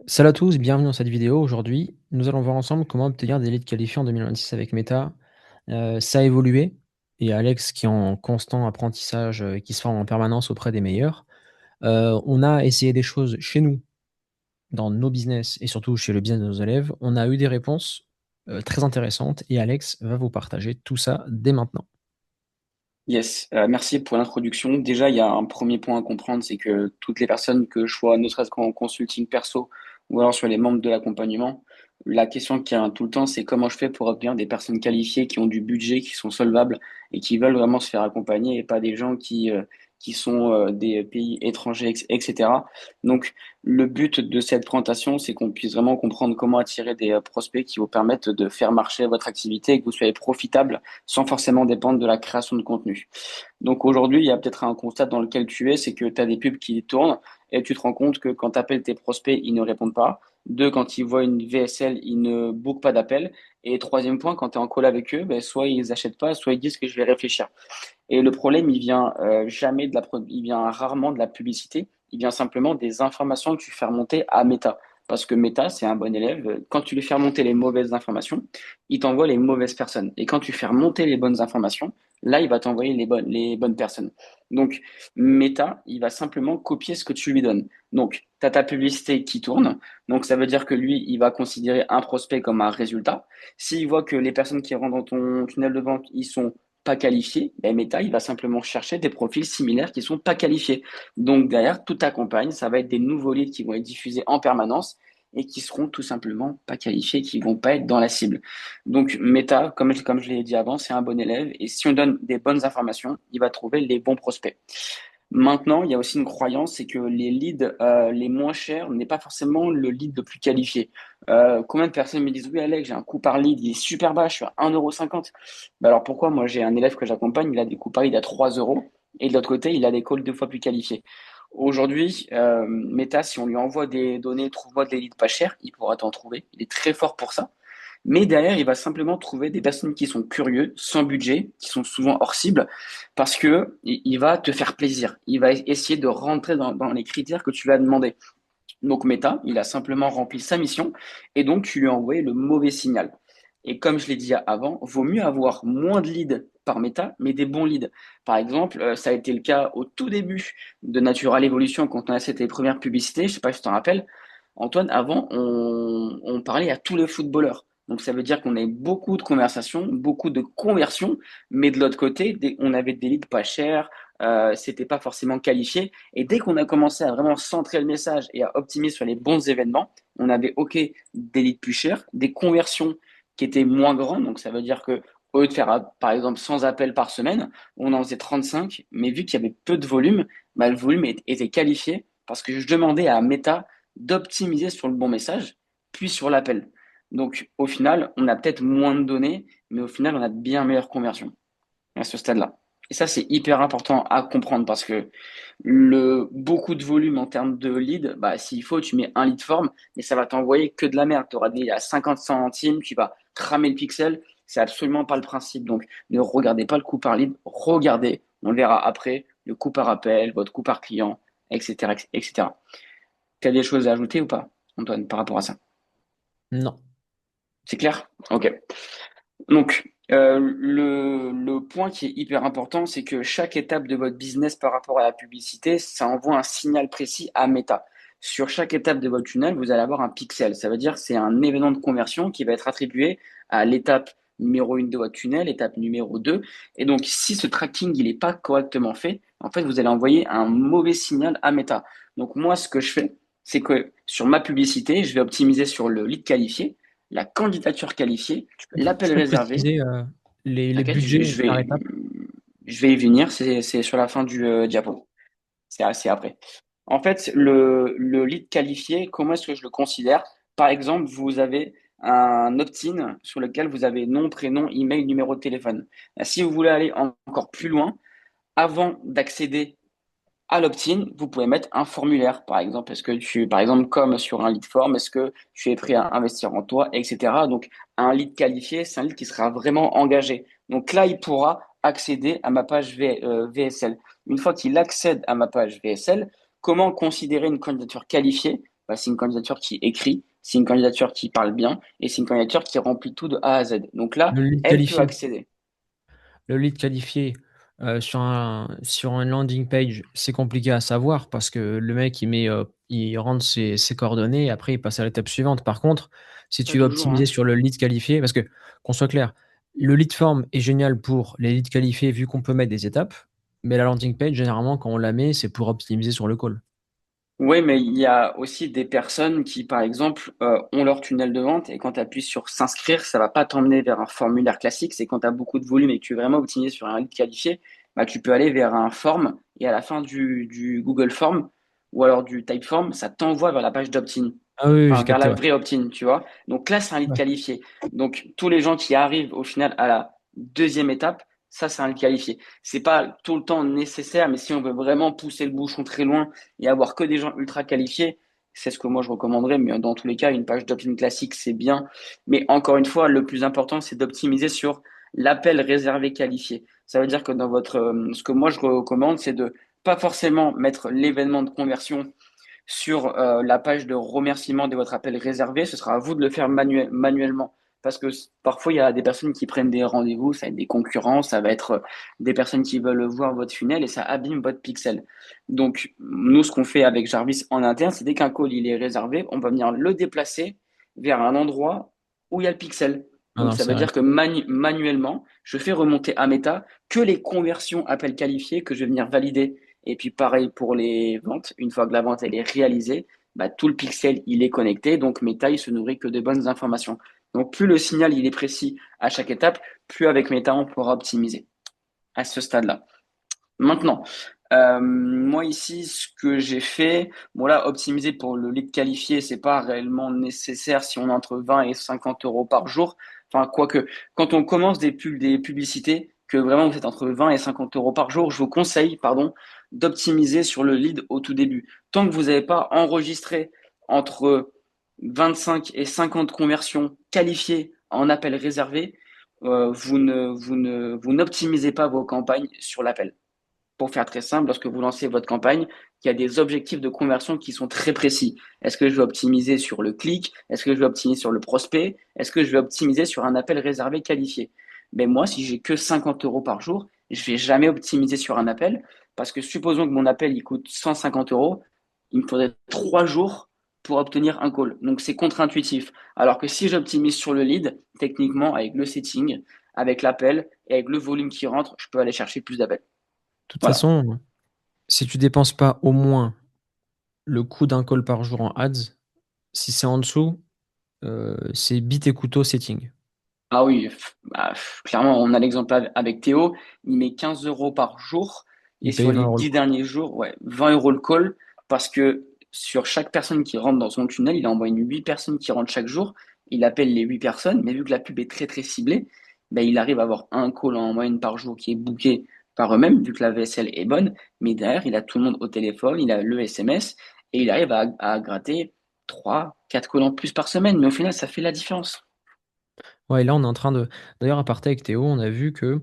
Salut à tous, bienvenue dans cette vidéo. Aujourd'hui, nous allons voir ensemble comment obtenir des leads qualifiés en 2026 avec Meta. Ça a évolué et Alex qui est en constant apprentissage, qui se forme en permanence auprès des meilleurs. On a essayé des choses chez nous, dans nos business et surtout chez le business de nos élèves. On a eu des réponses, très intéressantes et Alex va vous partager tout ça dès maintenant. Yes, merci pour l'introduction. Déjà, il y a un premier point à comprendre, c'est que toutes les personnes que je vois, ne serait-ce qu'en consulting perso ou alors sur les membres de l'accompagnement, la question qui revient tout le temps, c'est comment je fais pour obtenir des personnes qualifiées qui ont du budget, qui sont solvables et qui veulent vraiment se faire accompagner et pas des gens qui sont des pays étrangers, etc. Donc, le but de cette présentation, c'est qu'on puisse vraiment comprendre comment attirer des prospects qui vous permettent de faire marcher votre activité et que vous soyez profitable sans forcément dépendre de la création de contenu. Donc aujourd'hui, il y a peut-être un constat dans lequel tu es, c'est que tu as des pubs qui tournent et tu te rends compte que quand tu appelles tes prospects, ils ne répondent pas. Deux, quand ils voient une VSL, ils ne bookent pas d'appel. Et troisième point, quand tu es en call avec eux, ben, soit ils achètent pas, soit ils disent que je vais réfléchir. Et le problème, il vient jamais il vient rarement de la publicité. Il vient simplement des informations que tu fais remonter à Meta. Parce que Meta, c'est un bon élève. Quand tu lui fais remonter les mauvaises informations, il t'envoie les mauvaises personnes. Et quand tu fais remonter les bonnes informations, là, il va t'envoyer les bonnes personnes. Donc, Meta, il va simplement copier ce que tu lui donnes. Donc, tu as ta publicité qui tourne. Donc, ça veut dire que lui, il va considérer un prospect comme un résultat. S'il voit que les personnes qui rentrent dans ton tunnel de vente, ils sont pas qualifiés, ben Meta, il va simplement chercher des profils similaires qui sont pas qualifiés. Donc derrière, tout ta campagne, ça va être des nouveaux leads qui vont être diffusés en permanence et qui seront tout simplement pas qualifiés, qui vont pas être dans la cible. Donc Meta, comme je l'ai dit avant, c'est un bon élève et si on donne des bonnes informations, il va trouver les bons prospects. Maintenant, il y a aussi une croyance, c'est que les leads les moins chers n'est pas forcément le lead le plus qualifié. Combien de personnes me disent, oui, Alex, j'ai un coût par lead, il est super bas, je suis à 1,50 €. Bah alors pourquoi? Moi, j'ai un élève que j'accompagne, il a des coûts par lead à 3 euros, et de l'autre côté, il a des calls deux fois plus qualifiés. Aujourd'hui, Meta, si on lui envoie des données, trouve-moi des leads pas chers, il pourra t'en trouver. Il est très fort pour ça. Mais derrière, il va simplement trouver des personnes qui sont curieux, sans budget, qui sont souvent hors cible, parce que il va te faire plaisir. Il va essayer de rentrer dans les critères que tu lui as demandé. Donc Meta, il a simplement rempli sa mission et donc tu lui as envoyé le mauvais signal. Et comme je l'ai dit avant, vaut mieux avoir moins de leads par Meta, mais des bons leads. Par exemple, ça a été le cas au tout début de Natural Evolution quand on a fait les premières publicités. Je ne sais pas si tu t'en rappelles. Antoine, avant, on parlait à tous les footballeurs. Donc ça veut dire qu'on a eu beaucoup de conversations, beaucoup de conversions, mais de l'autre côté, on avait des leads pas chers, c'était pas forcément qualifié. Et dès qu'on a commencé à vraiment centrer le message et à optimiser sur les bons événements, on avait OK des leads plus chers, des conversions qui étaient moins grandes. Donc ça veut dire que au lieu de faire par exemple 100 appels par semaine, on en faisait 35, mais vu qu'il y avait peu de volume, bah, le volume était qualifié parce que je demandais à Meta d'optimiser sur le bon message, puis sur l'appel. Donc au final, on a peut-être moins de données, mais au final, on a de bien meilleures conversions à ce stade-là. Et ça, c'est hyper important à comprendre parce que beaucoup de volume en termes de lead, bah, s'il faut, tu mets un lead form, mais ça va t'envoyer que de la merde. Tu auras des leads à 50 centimes, tu vas cramer le pixel. C'est absolument pas le principe. Donc, ne regardez pas le coût par lead, regardez, on le verra après, le coût par appel, votre coût par client, etc., etc. Tu as des choses à ajouter ou pas, Antoine, par rapport à ça? Non. C'est clair? Ok. Donc, le point qui est hyper important, c'est que chaque étape de votre business par rapport à la publicité, ça envoie un signal précis à Meta. Sur chaque étape de votre tunnel, vous allez avoir un pixel. Ça veut dire que c'est un événement de conversion qui va être attribué à l'étape numéro 1 de votre tunnel, étape numéro 2. Et donc, si ce tracking il n'est pas correctement fait, en fait, vous allez envoyer un mauvais signal à Meta. Donc, moi, ce que je fais, c'est que sur ma publicité, je vais optimiser sur le lead qualifié, la candidature qualifiée, Tu l'appel peux réservé. préciser, les T'inquiète, budgets par étape? je vais y venir. C'est sur la fin du diapo. C'est après. En fait, le lead qualifié, comment est-ce que je le considère? Par exemple, vous avez un opt-in sur lequel vous avez nom, prénom, email, numéro de téléphone. Si vous voulez aller encore plus loin, avant d'accéder à l'opt-in, vous pouvez mettre un formulaire, par exemple. Par exemple, comme sur un lead form, est-ce que tu es prêt à investir en toi, etc. Donc, un lead qualifié, c'est un lead qui sera vraiment engagé. Donc là, il pourra accéder à ma page VSL. Une fois qu'il accède à ma page VSL, comment considérer une candidature qualifiée? bah, c'est une candidature qui écrit, c'est une candidature qui parle bien et c'est une candidature qui remplit tout de A à Z. Donc là, Le lead elle peut qualifié. accéder. Le lead qualifié sur un landing page, c'est compliqué à savoir parce que le mec, il rentre ses coordonnées et après, il passe à l'étape suivante. Par contre, si Pas tu veux toujours, optimiser hein. sur le lead qualifié, parce que qu'on soit clair, le lead form est génial pour les leads qualifiés vu qu'on peut mettre des étapes, mais la landing page, généralement, quand on la met, c'est pour optimiser sur le call. Oui, mais il y a aussi des personnes qui, par exemple, ont leur tunnel de vente et quand tu appuies sur s'inscrire, ça va pas t'emmener vers un formulaire classique. C'est quand tu as beaucoup de volume et que tu veux vraiment optimiser sur un lead qualifié, bah, tu peux aller vers un form et à la fin du Google Form ou alors du Typeform, ça t'envoie vers la page d'opt-in. Ah oui, oui, Enfin, j'ai vers capté, la ouais. vraie opt-in, tu vois. Donc là, c'est un lead Ouais. qualifié. Donc tous les gens qui arrivent au final à la deuxième étape, ça, c'est un lead qualifié. C'est pas tout le temps nécessaire, mais si on veut vraiment pousser le bouchon très loin et avoir que des gens ultra qualifiés, c'est ce que moi je recommanderais. Mais dans tous les cas, une page d'opt-in classique, c'est bien. Mais encore une fois, le plus important, c'est d'optimiser sur l'appel réservé qualifié. Ça veut dire que dans votre, ce que moi je recommande, c'est de pas forcément mettre l'événement de conversion sur la page de remerciement de votre appel réservé. Ce sera à vous de le faire manuellement. Parce que parfois, il y a des personnes qui prennent des rendez-vous, ça va être des concurrents, ça va être des personnes qui veulent voir votre funnel et ça abîme votre pixel. Donc, nous, ce qu'on fait avec Jarvis en interne, c'est dès qu'un call il est réservé, on va venir le déplacer vers un endroit où il y a le pixel. Ah Donc, non, ça c'est veut vrai. dire que manuellement, je fais remonter à Meta que les conversions appels qualifiés que je vais venir valider. Et puis pareil pour les ventes, une fois que la vente elle est réalisée, bah, tout le pixel il est connecté, donc Meta il se nourrit que de bonnes informations. Donc plus le signal il est précis à chaque étape, plus avec Meta on pourra optimiser à ce stade-là. Maintenant, moi ici ce que j'ai fait, bon là optimiser pour le lead qualifié c'est pas réellement nécessaire si on est entre 20 et 50 euros par jour. Enfin quoique, quand on commence des publicités, que vraiment vous êtes entre 20 et 50 euros par jour, je vous conseille, pardon, d'optimiser sur le lead au tout début. Tant que vous n'avez pas enregistré entre 25 et 50 conversions qualifiées en appel réservé, vous n'optimisez pas vos campagnes sur l'appel. Pour faire très simple, lorsque vous lancez votre campagne, il y a des objectifs de conversion qui sont très précis. Est-ce que je vais optimiser sur le clic? Est-ce que je vais optimiser sur le prospect? Est-ce que je vais optimiser sur un appel réservé qualifié? Ben moi, si j'ai que 50 euros par jour, je vais jamais optimiser sur un appel parce que supposons que mon appel il coûte 150 euros, il me faudrait 3 jours pour obtenir un call. Donc c'est contre-intuitif. Alors que si j'optimise sur le lead, techniquement, avec le setting, avec l'appel et avec le volume qui rentre, je peux aller chercher plus d'appels. De toute Voilà. façon, si tu dépenses pas au moins le coût d'un call par jour en ads, si c'est en dessous, c'est bit et couteau setting. Ah oui, clairement, on a l'exemple avec Théo, il met 15 euros par jour et Il paye sur 20 les euros le 10 call. derniers jours, ouais, 20 euros le call parce que sur chaque personne qui rentre dans son tunnel, il envoie une 8 personnes qui rentrent chaque jour, il appelle les 8 personnes, mais vu que la pub est très très ciblée, ben, il arrive à avoir un call en moyenne par jour qui est booké par eux-mêmes, vu que la VSL est bonne, mais derrière, il a tout le monde au téléphone, il a le SMS et il arrive à gratter 3 4 calls en plus par semaine, mais au final, ça fait la différence. Ouais, et là, on est en train de. D'ailleurs, à partir avec Théo, on a vu que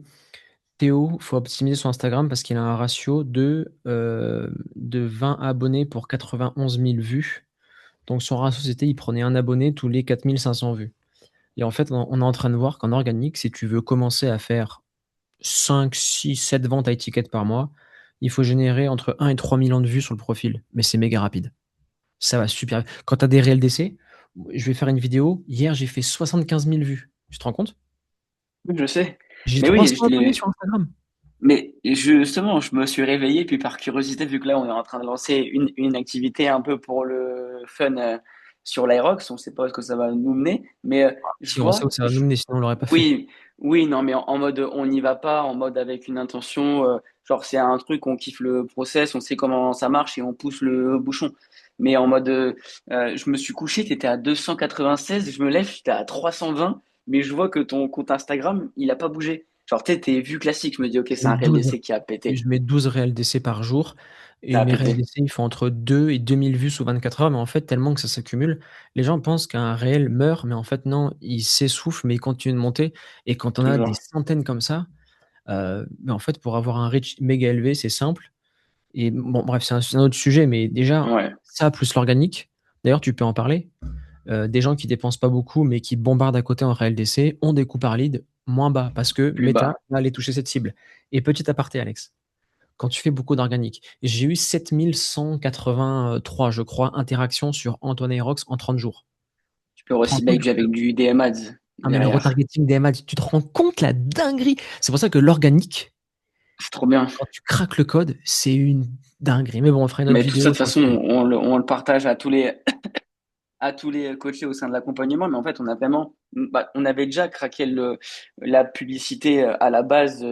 Théo, faut optimiser son Instagram parce qu'il a un ratio de 20 abonnés pour 91 000 vues. Donc, son ratio, c'était il prenait un abonné tous les 4 500 vues. Et en fait, on est en train de voir qu'en organique, si tu veux commencer à faire 5, 6, 7 ventes à étiquette par mois, il faut générer entre 1 et 3 millions de vues sur le profil. Mais c'est méga rapide. Ça va super vite. Quand tu as des réels d'essai, je vais faire une vidéo. Hier, j'ai fait 75 000 vues. Tu te rends compte? Oui, je sais. J'ai Mais oui, 300 abonnés sur Instagram. mais justement, je me suis réveillé, puis par curiosité, vu que là, on est en train de lancer une activité un peu pour le fun sur l'Aerox, on ne sait pas où est-ce que ça va nous mener, mais je Si on sait où vois, ça va nous mener, sinon on l'aurait pas fait. oui, oui, non, mais en mode on n'y va pas, en mode avec une intention, genre c'est un truc, on kiffe le process, on sait comment ça marche et on pousse le bouchon. Mais en mode, je me suis couché, tu étais à 296, je me lève, j'étais à 320, mais je vois que ton compte Instagram, il a pas bougé. Genre, t'es vu classique, je me dis, ok, c'est Et un réel 12, d'essai qui a pété. je mets 12 réels d'essai par jour. Et Ça a mes réels pété, d'essai, ils font entre 2 et 2000 vues sous 24 heures. Mais en fait, tellement que ça s'accumule, les gens pensent qu'un réel meurt. Mais en fait, non, il s'essouffle, mais il continue de monter. Et quand on a des toujours. centaines comme ça, mais en fait, pour avoir un reach méga élevé, c'est simple. Et bon, bref, c'est un autre sujet. Mais déjà, Ouais. ça plus l'organique. D'ailleurs, tu peux en parler. Des gens qui dépensent pas beaucoup, mais qui bombardent à côté en réel d'essai ont des coûts par lead moins bas parce que Plus Meta bas. va aller toucher cette cible. Et petit aparté, Alex, quand tu fais beaucoup d'organique, j'ai eu 7183, je crois, interactions sur Antoine Aerox en 30 jours. Tu peux Tu te rends recibler compte avec du DM ads ah, mais le derrière. retargeting des MAD, tu te rends compte la dinguerie? C'est pour ça que l'organique, C'est trop bien. quand tu craques le code, c'est une dinguerie. Mais bon, on fera une autre Mais tout ça, de vidéo toute sur le façon, sujet. on le partage à tous les coachés au sein de l'accompagnement, mais en fait, on a vraiment, bah, on avait déjà craqué la publicité à la base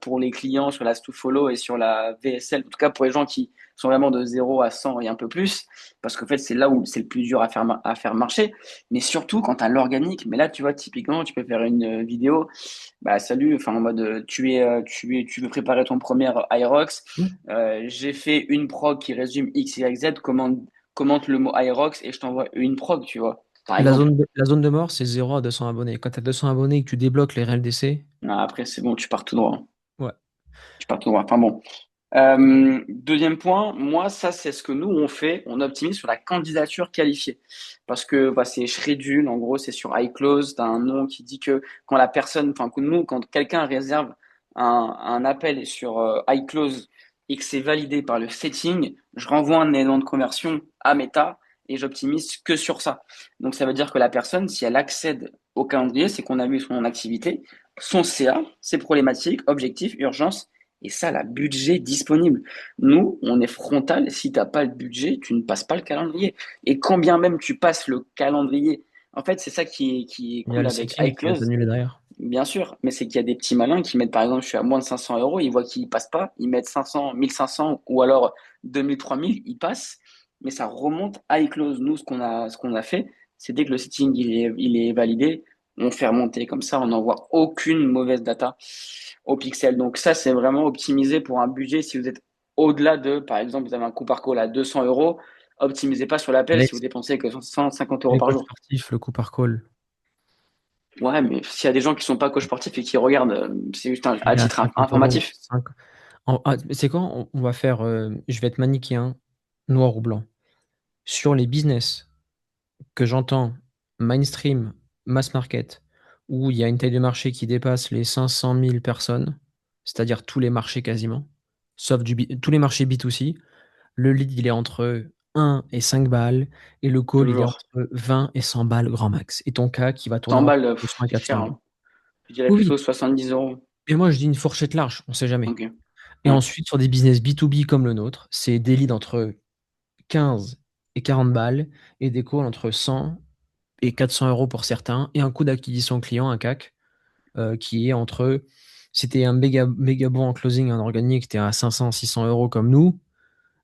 pour les clients sur la follow et sur la VSL, en tout cas pour les gens qui sont vraiment de 0 à 100 et un peu plus, parce qu'en fait, c'est là où c'est le plus dur à faire marcher, mais surtout quand tu as l'organique, mais là, tu vois, typiquement, tu peux faire une vidéo, bah, salut, enfin, en mode, tu veux préparer ton premier Aerox, Ouais. j'ai fait une prog qui résume X, Y, Z, commente le mot Aerox et je t'envoie une prog, tu vois, par exemple. La zone de mort, c'est 0 à 200 abonnés. Quand tu as 200 abonnés et que tu débloques les réels d'essai, Ah, après, c'est bon, tu pars tout droit. ouais. Tu pars tout droit. Enfin bon. Deuxième point, moi, ça, c'est ce que nous, on fait. On optimise sur la candidature qualifiée. Parce que bah, c'est schedule, en gros, c'est sur iClose. Tu as un nom qui dit que quand la personne, enfin, que nous, quand quelqu'un réserve un appel sur iClose et que c'est validé par le setting, je renvoie un élément de conversion à Meta et j'optimise que sur ça. Donc, ça veut dire que la personne, si elle accède au calendrier, c'est qu'on a vu son activité, son CA, ses problématiques, objectifs, urgence et ça, la budget disponible. Nous, on est frontal. Si tu n'as pas le budget, tu ne passes pas le calendrier. Et quand bien même tu passes le calendrier, en fait, c'est ça qui est Il y a cool le avec setting qui va iClose, t'annuler derrière. bien sûr. Mais c'est qu'il y a des petits malins qui mettent, par exemple, je suis à moins de 500 euros, ils voient qu'ils ne passent pas, ils mettent 500, 1500 ou alors 2000, 3000, ils passent. Mais ça remonte à iClose. Nous, ce qu'on a fait, c'est dès que le setting il est validé, on fait remonter comme ça, on n'envoie aucune mauvaise data au pixel. Donc ça, c'est vraiment optimisé pour un budget. Si vous êtes au-delà de, par exemple, vous avez un coût par call à 200 euros, optimisez pas sur l'appel si vous Alex, dépensez que 150 euros les par coachs jour. sportifs, le coup par call, Ouais, mais s'il y a des gens qui sont pas coach sportifs et qui regardent, c'est juste il à est à titre 50 euros. informatif. C'est quoi? On va faire, je vais être manichéen, noir ou blanc. Sur les business que j'entends mainstream, mass market, où il y a une taille de marché qui dépasse les 500 000 personnes, c'est-à-dire tous les marchés quasiment, sauf tous les marchés B2C, le lead il est entre 1 et 5 balles, et le call il est Toujours. entre 20 et 100 balles grand max. Et ton cas qui va tourner 100 entre balles, 200 et c'est 400 cher, euros. hein. Je dirais Oui, oui. plutôt 70 euros. Et moi je dis une fourchette large, on sait jamais. Ok. Et Ouais. ensuite, sur des business B2B comme le nôtre, c'est des leads entre 15 et 40 balles et des calls entre 100 et 400 euros pour certains, et un coût d'acquisition client, un CAC, qui est entre. C'était un méga bon en closing, en organique, t'es à 500, 600 euros comme nous.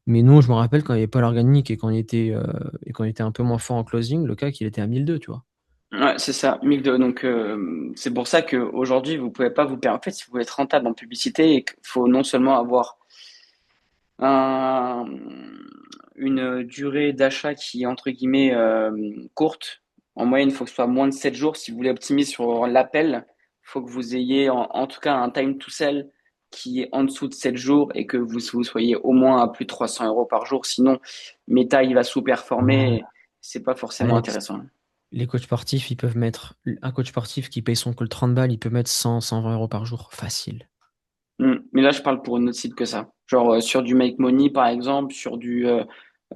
Mais nous, je me rappelle quand il n'y avait pas l'organique et qu'on était un peu moins fort en closing, le CAC, il était à 1002, tu vois. Ouais, c'est ça, 1002. Donc, c'est pour ça qu'aujourd'hui, vous pouvez pas vous permettre. En fait, si vous voulez être rentable en publicité, il faut non seulement avoir un, une durée d'achat qui est entre guillemets courte. En moyenne, il faut que ce soit moins de 7 jours. Si vous voulez optimiser sur l'appel, il faut que vous ayez en tout cas un time to sell qui est en dessous de 7 jours et que vous soyez au moins à plus de 300 euros par jour. Sinon, Meta, il va sous-performer et c'est pas forcément Alex, intéressant. les coachs sportifs, ils peuvent mettre. Un coach sportif qui paye son call 30 balles, il peut mettre 100, 120 euros par jour. Facile. Mais là, je parle pour une autre site que ça. Genre sur du Make Money, par exemple,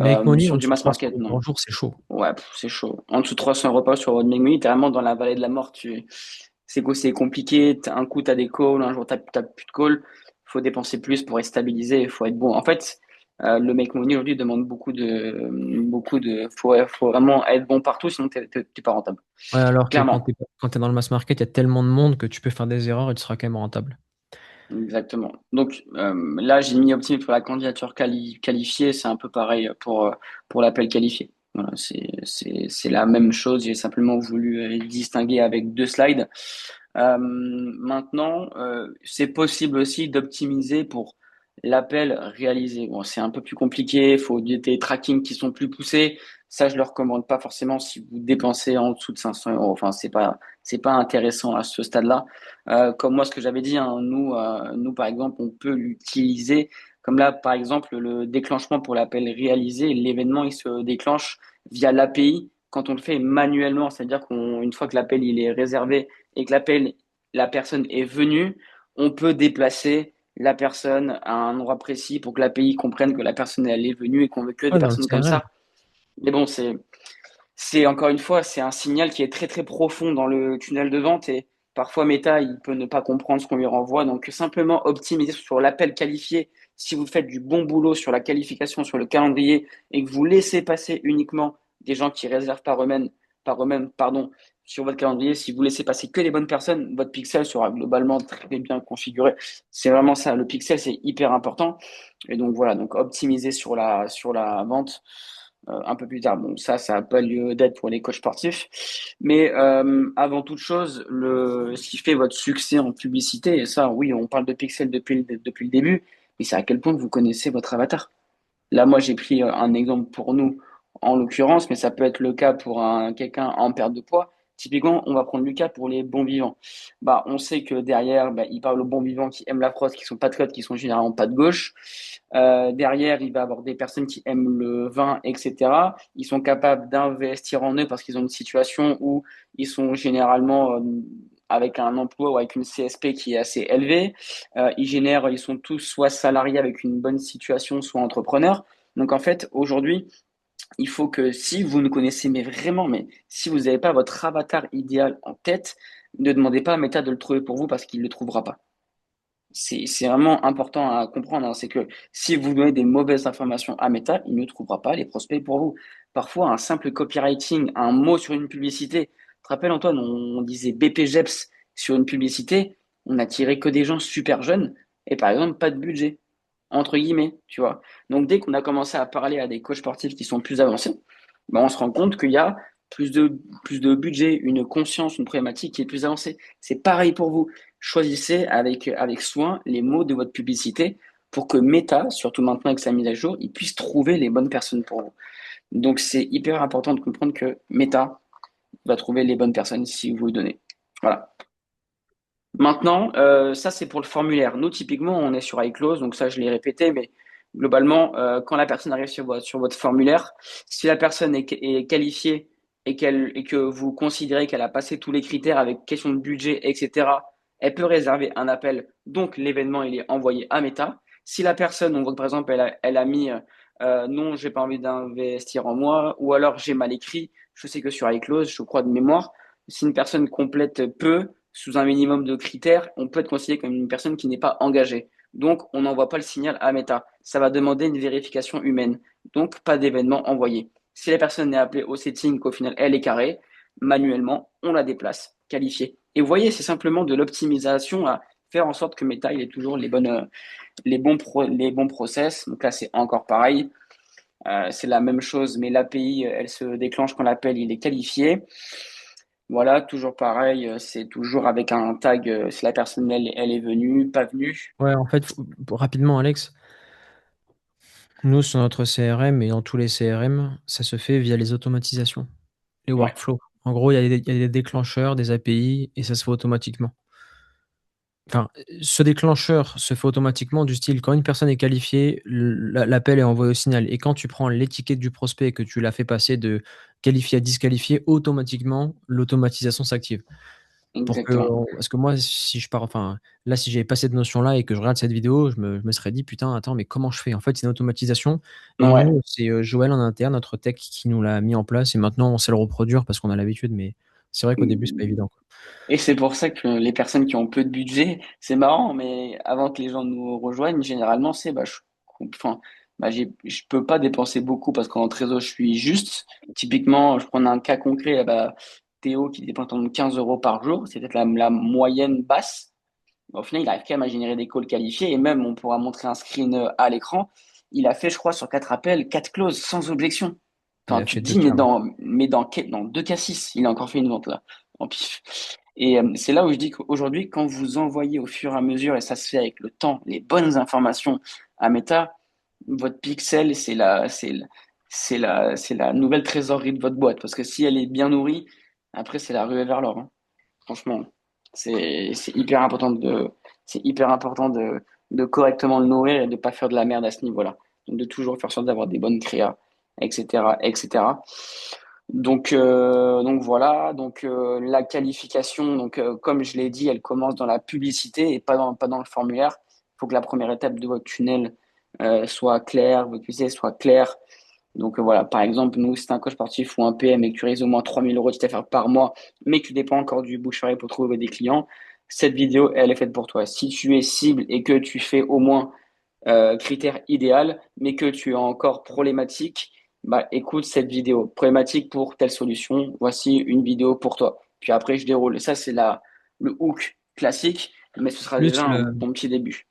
Make money en sur du dessous de mass 300 market, euros non. par jour, c'est chaud. Ouais, c'est chaud. En dessous de 300 euros sur Road Make Me, t'es vraiment dans la vallée de la mort. C'est quoi, c'est compliqué. Un coup, t'as des calls, un jour, t'as plus de calls. Faut dépenser plus pour être stabilisé. Il faut être bon. En fait, le Make Money aujourd'hui demande faut vraiment être bon partout, sinon t'es pas rentable. Ouais, alors que Clairement. quand t'es dans le mass market, il y a tellement de monde que tu peux faire des erreurs et tu seras quand même rentable. Exactement. Donc là, j'ai mis optime pour la candidature qualifiée. C'est un peu pareil pour l'appel qualifié. Voilà, c'est la même chose. J'ai simplement voulu distinguer avec deux slides. Maintenant, c'est possible aussi d'optimiser pour l'appel réalisé. Bon, c'est un peu plus compliqué. Il faut des tracking qui sont plus poussés. Ça, je ne le recommande pas forcément si vous dépensez en dessous de 500 euros. Enfin, c'est pas intéressant à ce stade-là. Comme moi, ce que j'avais dit, hein, nous, par exemple, on peut l'utiliser Comme là, par exemple, le déclenchement pour l'appel réalisé, l'événement, il se déclenche via l'API quand on le fait manuellement. C'est-à-dire qu'une fois que l'appel il est réservé et que la personne est venue, on peut déplacer la personne à un endroit précis pour que l'API comprenne que la personne elle est venue et qu'on veut que des Ouais, dans le personnes comme CRM. ça. Mais bon, c'est encore une fois, c'est un signal qui est très très profond dans le tunnel de vente et parfois Meta, il peut ne pas comprendre ce qu'on lui renvoie. Donc simplement optimiser sur l'appel qualifié. Si vous faites du bon boulot sur la qualification, sur le calendrier et que vous laissez passer uniquement des gens qui réservent par eux-mêmes, pardon, sur votre calendrier, si vous laissez passer que les bonnes personnes, votre pixel sera globalement très bien configuré. C'est vraiment ça. Le pixel, c'est hyper important. Et donc voilà, donc optimiser sur la vente un peu plus tard. Bon, ça n'a pas lieu d'être pour les coachs sportifs. Mais avant toute chose, ce qui fait votre succès en publicité, et ça, oui, on parle de pixels depuis le début, mais c'est à quel point vous connaissez votre avatar. Là, moi, j'ai pris un exemple pour nous, en l'occurrence, mais ça peut être le cas pour quelqu'un en perte de poids. Typiquement, on va prendre Lucas pour les bons vivants. Bah, on sait que derrière, bah, il parle aux bons vivants qui aiment la prose, qui sont patriotes, qui sont généralement pas de gauche. Derrière, il va avoir des personnes qui aiment le vin, etc. Ils sont capables d'investir en eux parce qu'ils ont une situation où ils sont généralement avec un emploi ou avec une CSP qui est assez élevée. Ils sont tous soit salariés avec une bonne situation, soit entrepreneurs. Donc en fait, aujourd'hui, il faut que si vous ne connaissez mais vraiment, mais si vous n'avez pas votre avatar idéal en tête, ne demandez pas à Meta de le trouver pour vous parce qu'il ne le trouvera pas. C'est vraiment important à comprendre, hein. C'est que si vous donnez des mauvaises informations à Meta, il ne trouvera pas les prospects pour vous. Parfois, un simple copywriting, un mot sur une publicité. Tu te rappelles, Antoine, on disait BPGEPS sur une publicité, on n'attirait que des gens super jeunes et par exemple, pas de budget, entre guillemets, tu vois. Donc, dès qu'on a commencé à parler à des coachs sportifs qui sont plus avancés, ben, on se rend compte qu'il y a plus de budget, une conscience, une problématique qui est plus avancée. C'est pareil pour vous. Choisissez avec soin les mots de votre publicité pour que Meta, surtout maintenant avec sa mise à jour, il puisse trouver les bonnes personnes pour vous. Donc c'est hyper important de comprendre que Meta va trouver les bonnes personnes si vous lui donnez. Voilà. Maintenant, ça c'est pour le formulaire. Nous, typiquement, on est sur iClose, donc ça je l'ai répété, mais globalement, quand la personne arrive sur votre formulaire, si la personne est qualifiée et que vous considérez qu'elle a passé tous les critères avec question de budget, etc., elle peut réserver un appel. Donc l'événement il est envoyé à Meta. Si la personne, on voit que par exemple elle a mis non, j'ai pas envie d'investir en moi, ou alors j'ai mal écrit. Je sais que sur iClose, je crois de mémoire, si une personne complète peu sous un minimum de critères, on peut être considéré comme une personne qui n'est pas engagée. Donc, on n'envoie pas le signal à Meta. Ça va demander une vérification humaine. Donc, pas d'événement envoyé. Si la personne est appelée au setting, qu'au final, elle est carrée, manuellement, on la déplace, qualifiée. Et vous voyez, c'est simplement de l'optimisation à faire en sorte que Meta, il ait toujours les bons process. Donc là, c'est encore pareil. C'est la même chose, mais l'API, elle se déclenche quand l'appel il est qualifié. Voilà, toujours pareil, c'est toujours avec un tag si la personne elle est venue, pas venue. Ouais, en fait, rapidement, Alex, nous, sur notre CRM et dans tous les CRM, ça se fait via les automatisations, les Ouais, workflows. En gros, il y a des déclencheurs, des API, et ça se fait automatiquement. Enfin, ce déclencheur se fait automatiquement du style, quand une personne est qualifiée, l'appel est envoyé au signal. Et quand tu prends l'étiquette du prospect et que tu la fais passer de qualifié à disqualifié, automatiquement, l'automatisation s'active. Pour que, exactement. parce que moi, si je pars, enfin, là, si j'avais pas cette notion-là et que je regarde cette vidéo, je me serais dit, putain, attends, mais comment je fais? En fait, c'est une automatisation. Et Ouais. nous, c'est Joël en interne, notre tech, qui nous l'a mis en place. Et maintenant, on sait le reproduire parce qu'on a l'habitude. Mais c'est vrai qu'au début, c'est pas évident, quoi. Et c'est pour ça que les personnes qui ont peu de budget, c'est marrant, mais avant que les gens nous rejoignent, généralement, enfin, je peux pas dépenser beaucoup parce qu'en trésor, je suis juste. Typiquement, je prends un cas concret, bah, Théo qui dépense entre 15 euros par jour, c'est peut-être la moyenne basse. Au final, il arrive quand même à générer des calls qualifiés et même, on pourra montrer un screen à l'écran. Il a fait, je crois, sur 4 appels, 4 clauses sans objection. Il Enfin, a tu fait te deux dis, cas, ouais. dans 2 cas 6, il a encore fait une vente là, en pif. Et c'est là où je dis qu'aujourd'hui, quand vous envoyez au fur et à mesure, et ça se fait avec le temps, les bonnes informations à Meta, votre pixel, c'est la nouvelle trésorerie de votre boîte. Parce que si elle est bien nourrie, après, c'est la ruée vers l'or, hein. Franchement, c'est hyper important c'est hyper important de correctement le nourrir et de pas faire de la merde à ce niveau-là. Donc de toujours faire sorte d'avoir des bonnes créas, etc., etc. Donc voilà. Donc la qualification, comme je l'ai dit, elle commence dans la publicité et pas dans le formulaire. Il faut que la première étape de votre tunnel soit claire, votre visée soit claire. Donc voilà, par exemple, nous, si tu un coach sportif ou un PM et que tu réalises au moins 3 000 € de chiffre d'affaires par mois, mais que tu dépends encore du bouche-oreille pour trouver des clients, cette vidéo, elle est faite pour toi. Si tu es cible et que tu fais au moins critère idéal, mais que tu es encore problématique, bah écoute cette vidéo. Problématique pour telle solution, voici une vidéo pour toi. Puis après, je déroule. Ça, c'est le hook classique, mais ce sera Plus déjà un le bon petit début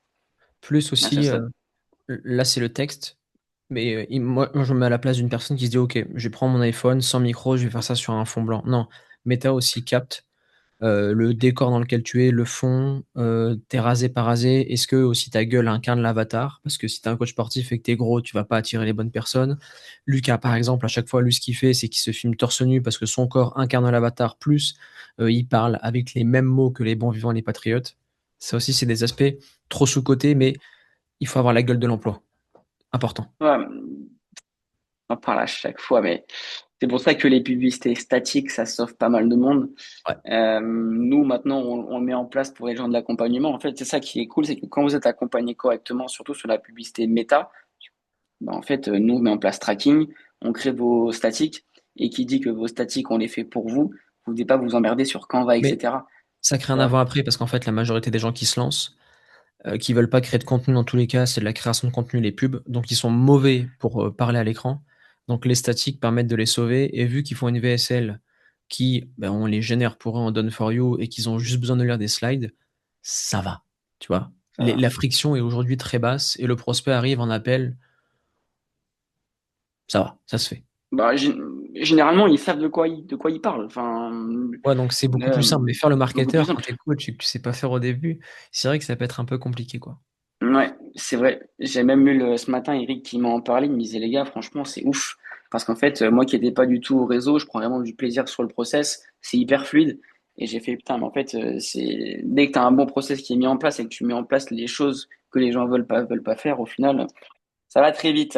plus à ce aussi, stade. là, c'est le texte, mais moi, je me mets à la place d'une personne qui se dit: «OK, je vais prendre mon iPhone sans micro, je vais faire ça sur un fond blanc». Non, Meta aussi capte, le décor dans lequel tu es, le fond, tu rasé, pas rasé. Est-ce que aussi ta gueule incarne l'avatar? Parce que si tu es un coach sportif et que tu es gros, tu vas pas attirer les bonnes personnes. Lucas, par exemple, à chaque fois, lui, ce qu'il fait, c'est qu'il se filme torse nu parce que son corps incarne l'avatar, plus, il parle avec les mêmes mots que les bons vivants et les patriotes. Ça aussi, c'est des aspects trop sous-cotés, mais il faut avoir la gueule de l'emploi. Important. Ouais, on en parle à chaque fois, mais c'est pour ça que les publicités statiques, ça sauve pas mal de monde. Ouais. Nous, maintenant, on le met en place pour les gens de l'accompagnement. En fait, c'est ça qui est cool, c'est que quand vous êtes accompagné correctement, surtout sur la publicité méta, bah, en fait, nous, on met en place tracking, on crée vos statiques, et qui dit que vos statiques, on les fait pour vous, vous ne devez pas vous emmerder sur Canva, Mais etc. ça crée Tu un vois? avant-après parce qu'en fait, la majorité des gens qui se lancent, qui veulent pas créer de contenu dans tous les cas, c'est de la création de contenu, les pubs, donc ils sont mauvais pour parler à l'écran. Donc les statiques permettent de les sauver. Et vu qu'ils font une VSL qui, ben, on les génère pour eux en done for you et qu'ils ont juste besoin de lire des slides, ça va, tu vois. Ça va. La friction est aujourd'hui très basse et le prospect arrive en appel, ça va, ça se fait. Bah, généralement, ils savent de quoi ils parlent. Enfin, Ouais, donc c'est beaucoup plus euh, simple. Mais faire le beaucoup plus marketeur quand simple. t'es coach et que tu sais pas faire au début, c'est vrai que ça peut être un peu compliqué, quoi. Ouais, c'est vrai. J'ai même eu ce matin Eric qui m'en parlait. Il me disait, les gars, franchement, c'est ouf. Parce qu'en fait, moi qui n'étais pas du tout au réseau, je prends vraiment du plaisir sur le process. C'est hyper fluide. Et j'ai fait, putain, mais en fait, dès que tu as un bon process qui est mis en place et que tu mets en place les choses que les gens veulent pas faire, au final, ça va très vite.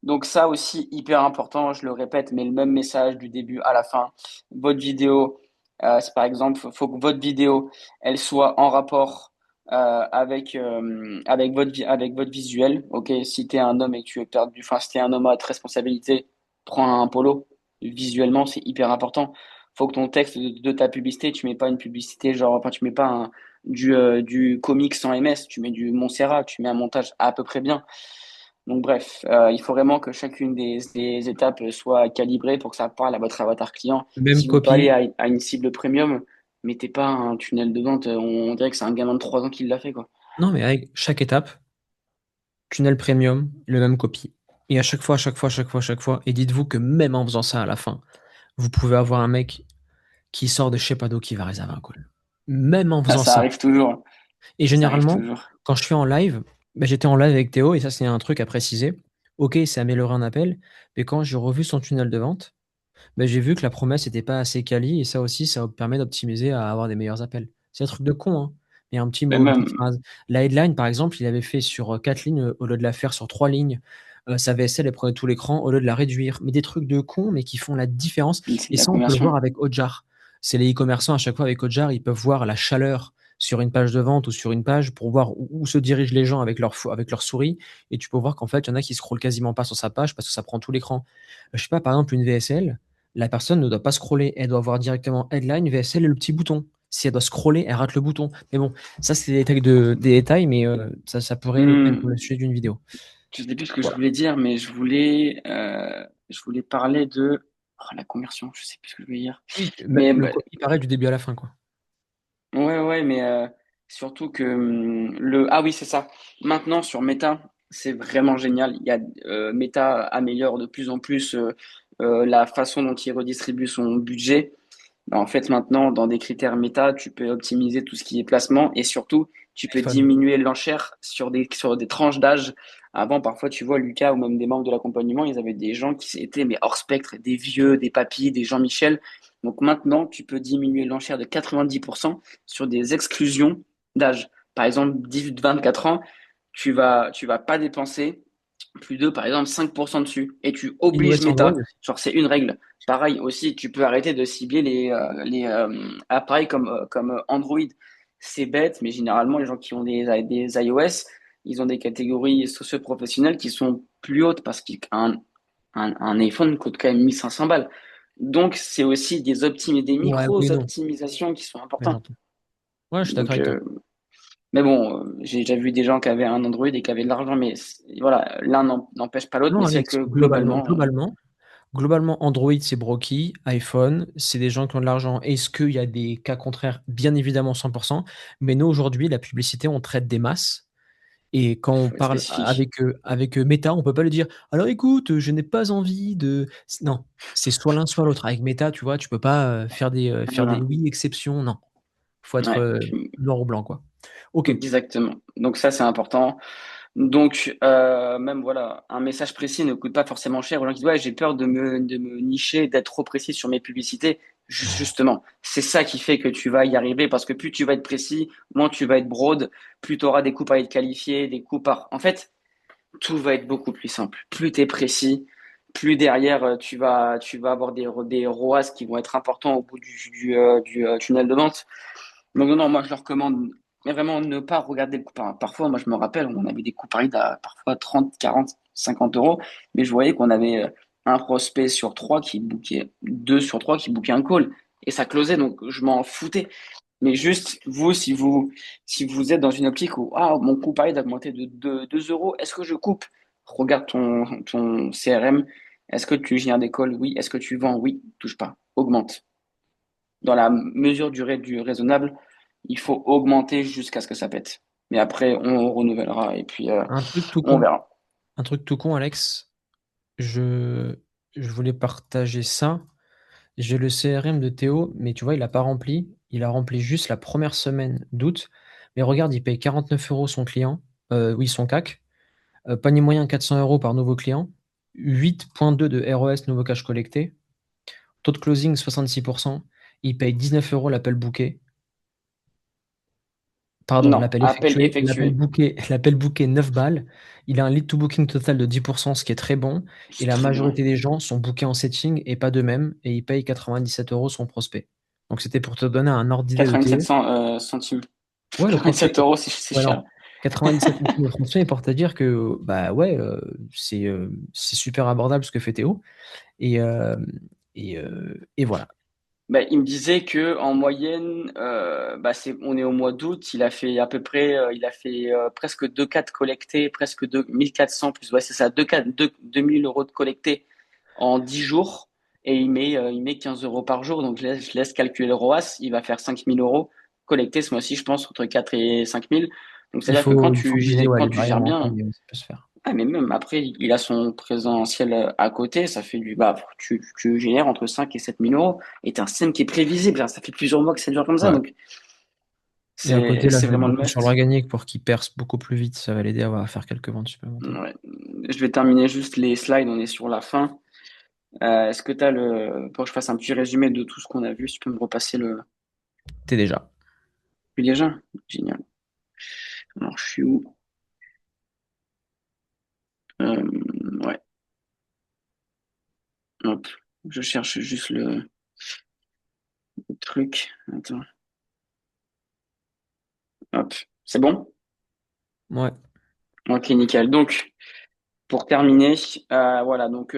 Donc ça aussi, hyper important, je le répète, mais le même message du début à la fin. Votre vidéo, c'est par exemple, faut que votre vidéo, elle soit en rapport avec votre visuel. Ok, si tu es un homme et que tu veux perdre enfin, si tu es un homme à haute responsabilité, prends un polo. Visuellement, c'est hyper important. Faut que ton texte de ta publicité, tu mets pas une publicité genre, enfin, tu mets pas du comics sans MS, tu mets du Montserrat, tu mets un montage à peu près bien. Donc bref, il faut vraiment que chacune des étapes soit calibrée pour que ça parle à votre avatar client. Même Si vous parlez copie. à une cible premium, mettez pas un tunnel de vente, on dirait que c'est un gamin de 3 ans qui l'a fait, quoi. Non, mais avec chaque étape, tunnel premium, le même copy. Et à chaque fois, à chaque fois, à chaque fois, à chaque fois. Et dites-vous que même en faisant ça à la fin, vous pouvez avoir un mec qui sort de je sais pas d'où qui va réserver un call. Même en Ah, faisant ça ça. arrive toujours, Et ça arrive généralement, toujours. quand je suis en live, bah, j'étais en live avec Théo et ça, c'est un truc à préciser. Ok, c'est amélioré un appel, mais quand j'ai revu son tunnel de vente, bah, j'ai vu que la promesse n'était pas assez quali et ça aussi, ça permet d'optimiser à avoir des meilleurs appels. C'est un truc de con, hein. Il y a un petit Mais mot, une petite même, phrase. La headline, par exemple, il avait fait sur 4 lignes au lieu de la faire sur 3 lignes. Sa VSL, elle prenait tout l'écran au lieu de la réduire. Mais des trucs de con, mais qui font la différence. c'est Et de la ça, on peut le voir conversion. avec Hotjar. C'est les e-commerçants, à chaque fois avec Hotjar, ils peuvent voir la chaleur sur une page de vente ou sur une page pour voir où se dirigent les gens avec leur souris. Et tu peux voir qu'en fait, il y en a qui scrollent quasiment pas sur sa page parce que ça prend tout l'écran. Je sais pas, par exemple, une VSL, la personne ne doit pas scroller, elle doit voir directement headline, VSL et le petit bouton. Si elle doit scroller, elle rate le bouton. Mais bon, ça c'est des détails, mais ça pourrait être le Hmm, sujet d'une vidéo. je sais plus ce que je Voilà. voulais dire, mais je voulais parler de la conversion. Je sais plus ce que je voulais dire. Oui, Mais le bah, copy pareil du début à la fin, quoi. ouais, ouais, mais surtout que ah oui, c'est ça. Maintenant, sur Meta, c'est vraiment génial. Meta améliore de plus en plus la façon dont il redistribue son budget. Bah, en fait, maintenant, dans des critères Meta, tu peux optimiser tout ce qui est placement et surtout, tu peux iPhone. diminuer l'enchère sur des tranches d'âge. Avant, parfois, tu vois, Lucas ou même des membres de l'accompagnement, ils avaient des gens qui étaient mais hors spectre, des vieux, des papis, des Jean-Michel. Donc maintenant, tu peux diminuer l'enchère de 90% sur des exclusions d'âge. Par exemple, 18-24 ans, tu vas pas dépenser plus de, par exemple, 5% dessus. Et tu obliges iOS Android Meta, aussi. genre c'est une règle. Pareil aussi, tu peux arrêter de cibler les appareils comme Android. C'est bête, mais généralement, les gens qui ont des iOS, ils ont des catégories socio-professionnelles qui sont plus hautes parce qu'un iPhone coûte quand même 1500 balles. Donc, c'est aussi des Ouais, oui, non, micro-optimisations qui sont mais importantes. j'entends. Ouais, je suis d'accord Donc, avec toi. mais bon, j'ai déjà vu des gens qui avaient un Android et qui avaient de l'argent, mais voilà, l'un n'empêche pas l'autre, Non, mais c'est Alex, que globalement, globalement, Android, c'est broki. iPhone, c'est des gens qui ont de l'argent. Est-ce qu'il y a des cas contraires? Bien évidemment, 100%. Mais nous, aujourd'hui, la publicité, on traite des masses. Et quand on faut être parle spécifique. avec Meta, on peut pas lui dire, alors écoute, je n'ai pas envie de. Non, c'est soit l'un, soit l'autre. Avec Meta, tu vois, tu peux pas faire des Voilà. oui exceptions. Non, faut être Ouais, noir ou blanc, quoi. Ok. exactement. Donc ça, c'est important. Donc, même voilà, un message précis ne coûte pas forcément cher aux gens qui disent, ouais, j'ai peur de me nicher, d'être trop précis sur mes publicités. Justement, c'est ça qui fait que tu vas y arriver parce que plus tu vas être précis, moins tu vas être broad, plus tu auras des coups par être qualifiés, des coups par. En fait, tout va être beaucoup plus simple. Plus tu es précis, plus derrière, tu vas avoir des ROAS qui vont être importants au bout du tunnel de vente. Donc, non, non, moi, je leur recommande mais vraiment ne pas regarder le coup par. Parfois, moi, je me rappelle, on avait des coups paris à parfois 30, 40, 50 euros, mais je voyais qu'on avait un prospect sur trois qui bookait, deux sur trois qui bookait un call. Et ça closait, donc je m'en foutais. Mais juste, vous, si vous êtes dans une optique où ah, mon coût pareil d'augmenter de 2 euros, est-ce que je coupe? Regarde ton CRM. Est-ce que tu génères des calls? Oui. Est-ce que tu vends? Oui. Touche pas. Augmente. Dans la mesure du raisonnable, il faut augmenter jusqu'à ce que ça pète. Mais après, on renouvellera et puis Un truc tout on con. verra. Un truc tout con, Alex. Je, je voulais partager ça. J'ai le CRM de Théo, mais tu vois, il n'a pas rempli. Il a rempli juste la première semaine d'août. Mais regarde, il paye 49 euros son client. Oui, son CAC. Panier moyen 400 euros par nouveau client. 8,2 de ROS nouveau cash collecté. Taux de closing 66%. Il paye 19 euros l'appel booké. Pardon, Non, l'appel appel effectué. L'appel effectué. booké, l'appel booké 9 balles. Il a un lead to booking total de 10%, ce qui est très bon. Et C'est la très bien. majorité des gens sont bookés en setting et pas d'eux-mêmes. Et ils payent 97 euros son prospect. Donc c'était pour te donner un ordre d'idée de 97 Théo. centimes. Ouais, le prospect. 97 euros, c'est Ouais, cher. non. 97 centimes de prospect pour te dire que, bah ouais, c'est super abordable ce que fait Théo. Et, et voilà. Ben, il me disait que en moyenne, bah on est au mois d'août, il a fait à peu près, il a fait presque 2 4 collectés, presque 1400 plus, ouais, c'est ça, 2000 euros de collectés en 10 jours, et il met 15 euros par jour, donc je laisse calculer le ROAS, il va faire 5000 euros collectés ce mois-ci, je pense, entre 4 et 5000. Donc, c'est-à-dire que quand Il faut viser, ouais, quand les tu barrières gères mentales, bien, mais ça peut se faire. ah, mais même après, il a son présentiel à côté, ça fait bah, tu génères entre 5 et 7 000 euros. Et t'as un système qui est prévisible, hein, ça fait plusieurs mois que ça dure comme ça, Ouais. donc Et à côté, c'est, là, c'est je vais vraiment le bosser sur must. l'organique pour qu'il perce beaucoup plus vite. Ça va l'aider à faire quelques ventes supplémentaires. Ouais. Je vais terminer juste les slides, on est sur la fin. Est-ce que pour que je fasse un petit résumé de tout ce qu'on a vu, si tu peux me repasser le. T'es déjà. Oui, déjà? Génial. Alors, je suis où? Euh, ouais, hop. Je cherche juste le truc. Attends. Hop. C'est bon? Ouais. Ok, nickel. Donc, pour terminer, voilà, donc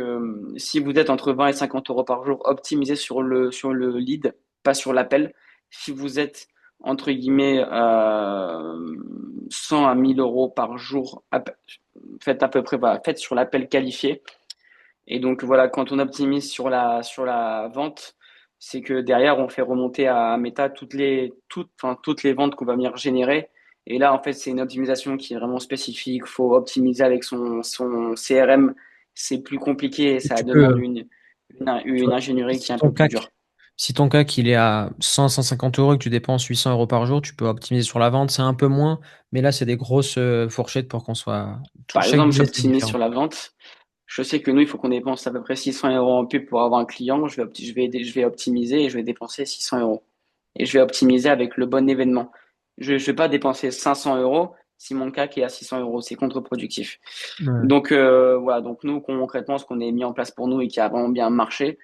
si vous êtes entre 20 et 50 euros par jour, optimisez sur le lead, pas sur l'appel. Si vous êtes entre guillemets 100 à 1000 euros par jour, faites à peu près, voilà, faites sur l'appel qualifié. Et donc voilà, quand on optimise sur la vente, c'est que derrière, on fait remonter à Meta toutes les ventes qu'on va venir générer. Et là, en fait, c'est une optimisation qui est vraiment spécifique. Il faut optimiser avec son CRM. C'est plus compliqué et Et ça tu demande peux, tu une vois, ingénierie qui si est un ton peu plus CAC, dure. si ton CAC il est à 100, 150 euros et que tu dépenses 800 euros par jour, tu peux optimiser sur la vente. C'est un peu moins, mais là, c'est des grosses fourchettes pour qu'on soit. Par Chaque exemple, business est j'optimise différent. sur la vente. Je sais que nous, il faut qu'on dépense à peu près 600 euros en pub pour avoir un client. Je vais optimiser et je vais dépenser 600 euros. Et je vais optimiser avec le bon événement. Je ne vais pas dépenser 500 euros si mon CAC est à 600 euros. C'est contre-productif. Ouais. Donc voilà, donc nous concrètement, ce qu'on a mis en place pour nous et qui a vraiment bien marché,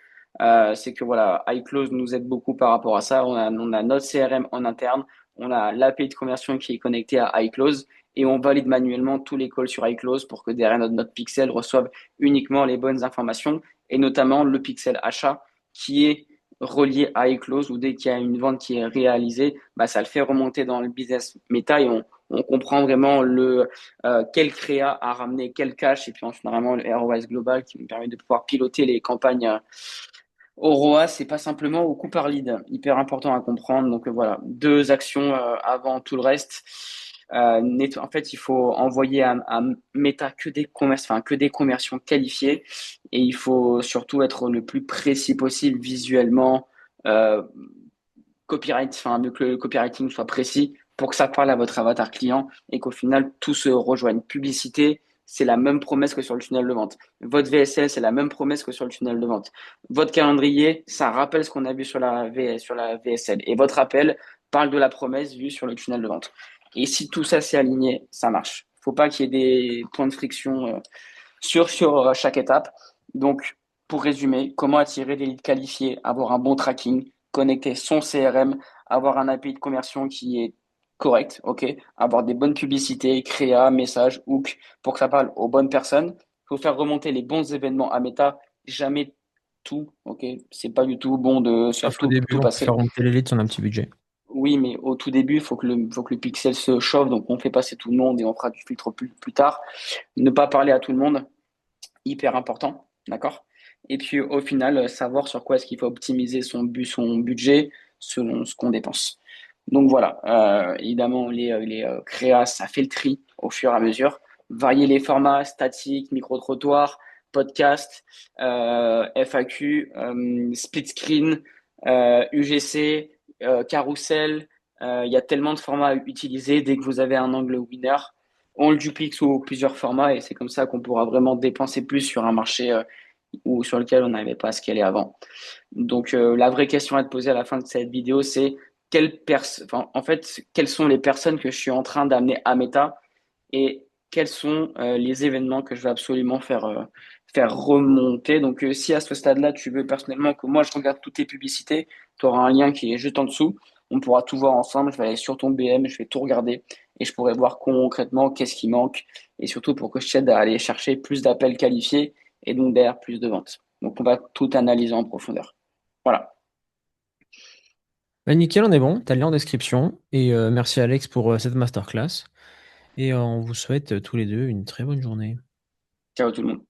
c'est que voilà, iClose nous aide beaucoup par rapport à ça. On a notre CRM en interne, on a l'API de conversion qui est connectée à iClose et on valide manuellement tous les calls sur iClose pour que derrière notre pixel reçoive uniquement les bonnes informations et notamment le pixel achat qui est relié à iClose ou dès qu'il y a une vente qui est réalisée, bah, ça le fait remonter dans le business Meta et on comprend vraiment quel créa a ramené quel cash et puis ensuite vraiment le ROAS global qui nous permet de pouvoir piloter les campagnes au ROAS c'est pas simplement au coût par lead, hyper important à comprendre. Donc voilà, deux actions avant tout le reste. En fait, il faut envoyer à Meta que des conversions qualifiées et il faut surtout être le plus précis possible visuellement, euh, enfin, que le copywriting soit précis pour que ça parle à votre avatar client et qu'au final tout se rejoigne. Publicité, c'est la même promesse que sur le tunnel de vente. Votre VSL, c'est la même promesse que sur le tunnel de vente. Votre calendrier, ça rappelle ce qu'on a vu sur sur la VSL. Et votre appel parle de la promesse vue sur le tunnel de vente. Et si tout ça s'est aligné, ça marche. Faut pas qu'il y ait des points de friction sur chaque étape. Donc, pour résumer, comment attirer des leads qualifiés, avoir un bon tracking, connecter son CRM, avoir un API de conversion qui est correct, ok, avoir des bonnes publicités, créa, messages, hook, pour que ça parle aux bonnes personnes. Il faut faire remonter les bons événements à Meta, jamais tout, ok, c'est pas du tout bon de Sauf sur au tout, début, tout on peut passer. faire remonter les leads, on a un petit budget. Oui, mais au tout début, faut que le pixel se chauffe, donc on fait passer tout le monde et on fera du filtre plus tard. Ne pas parler à tout le monde, hyper important, d'accord? Et puis au final, savoir sur quoi est-ce qu'il faut optimiser son budget selon ce qu'on dépense. Donc voilà, évidemment, les créas, ça fait le tri au fur et à mesure. Varier les formats, statiques, micro-trottoirs, podcast, FAQ, split screen, UGC, carrousel. Il y a tellement de formats à utiliser. Dès que vous avez un angle winner, on le duplique sous plusieurs formats et c'est comme ça qu'on pourra vraiment dépenser plus sur un marché ou sur lequel on n'avait pas à scaler avant. Donc la vraie question à te poser à la fin de cette vidéo, c'est en fait, quelles sont les personnes que je suis en train d'amener à Meta et quels sont les événements que je vais absolument faire remonter. Donc si à ce stade-là, tu veux personnellement que moi je regarde toutes tes publicités, tu auras un lien qui est juste en dessous. On pourra tout voir ensemble. Je vais aller sur ton BM, je vais tout regarder et je pourrai voir concrètement qu'est-ce qui manque et surtout pour que je t'aide à aller chercher plus d'appels qualifiés et donc derrière plus de ventes. Donc on va tout analyser en profondeur. Voilà. Bah, nickel, on est bon, t'as le lien en description. Et merci Alex pour cette masterclass. Et on vous souhaite tous les deux une très bonne journée. Ciao tout le monde.